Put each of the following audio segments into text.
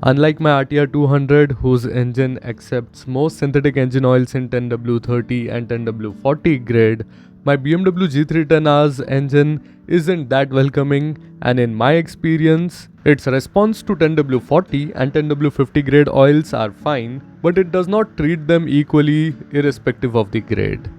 Unlike my RTR 200, whose engine accepts most synthetic engine oils in 10W30 and 10W40 grade, my BMW G310R's engine isn't that welcoming, and in my experience, its response to 10W40 and 10W50 grade oils are fine, but it does not treat them equally irrespective of the grade.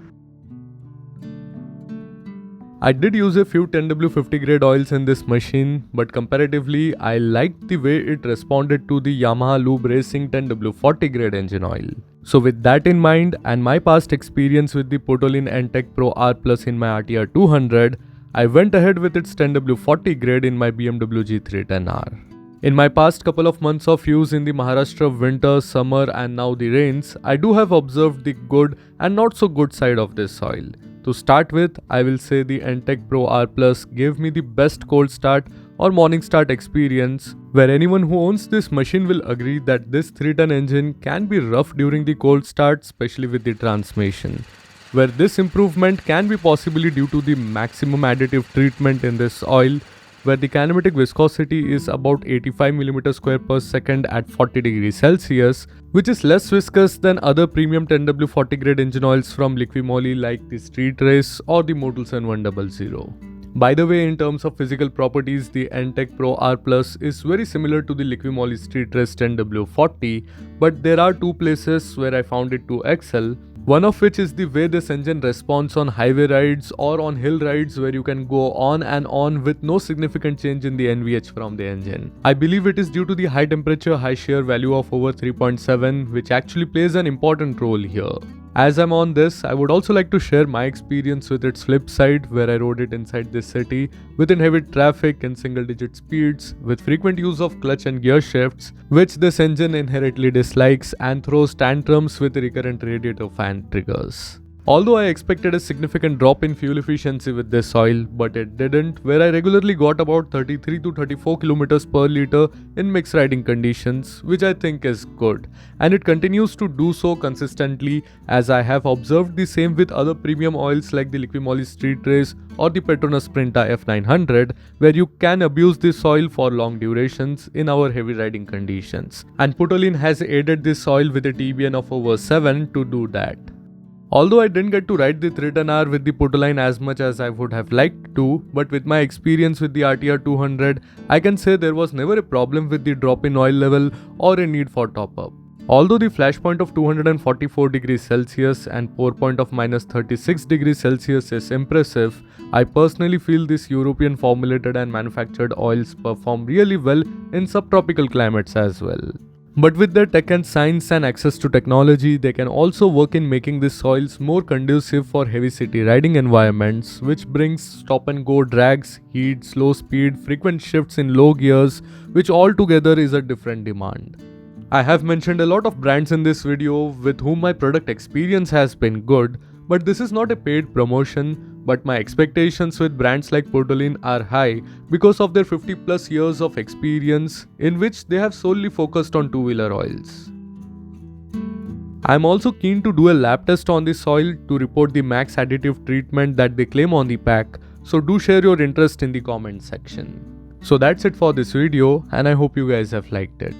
I did use a few 10W50 grade oils in this machine, but comparatively I liked the way it responded to the Yamaha Lube Racing 10W40 grade engine oil. So with that in mind and my past experience with the Putoline N-Tech Pro R Plus in my RTR 200, I went ahead with its 10W40 grade in my BMW G310R. In my past couple of months of use in the Maharashtra winter, summer and now the rains, I do have observed the good and not so good side of this oil. To start with, I will say the Ntech Pro R Plus gave me the best cold start or morning start experience, where anyone who owns this machine will agree that this 3-ton engine can be rough during the cold start, especially with the transmission. Where this improvement can be possibly due to the maximum additive treatment in this oil, where the kinematic viscosity is about 85 mm² per second at 40 degrees Celsius, which is less viscous than other premium 10W40 grade engine oils from Liquimoly like the Street Race or the Motul 100. By the way, in terms of physical properties, the Ntech Pro R Plus is very similar to the Liquimoly Street Race 10W40, but there are two places where I found it to excel. One of which is the way this engine responds on highway rides or on hill rides, where you can go on and on with no significant change in the NVH from the engine. I believe it is due to the high temperature, high shear value of over 3.7, which actually plays an important role here. As I'm on this, I would also like to share my experience with its flip side, where I rode it inside this city within heavy traffic and single digit speeds with frequent use of clutch and gear shifts, which this engine inherently dislikes and throws tantrums with recurrent radiator fan triggers. Although I expected a significant drop in fuel efficiency with this oil, but it didn't, where I regularly got about 33 to 34 km per liter in mixed riding conditions, which I think is good. And it continues to do so consistently, as I have observed the same with other premium oils like the Liquimoly Street Race or the Petronas Sprinta F900, where you can abuse this oil for long durations in our heavy riding conditions. And Putoline has aided this oil with a TBN of over 7 to do that. Although I didn't get to ride the 310R with the Putoline as much as I would have liked to, but with my experience with the RTR 200, I can say there was never a problem with the drop in oil level or a need for top up. Although the flash point of 244 degrees Celsius and pour point of minus 36 degrees Celsius is impressive, I personally feel these European formulated and manufactured oils perform really well in subtropical climates as well. But with their tech and science and access to technology, they can also work in making these oils more conducive for heavy city riding environments, which brings stop and go drags, heat, slow speed, frequent shifts in low gears, which altogether is a different demand. I have mentioned a lot of brands in this video with whom my product experience has been good, but this is not a paid promotion. But my expectations with brands like Putoline are high because of their 50 plus years of experience in which they have solely focused on two-wheeler oils. I am also keen to do a lab test on this oil to report the max additive treatment that they claim on the pack, so do share your interest in the comment section. So that's it for this video, and I hope you guys have liked it.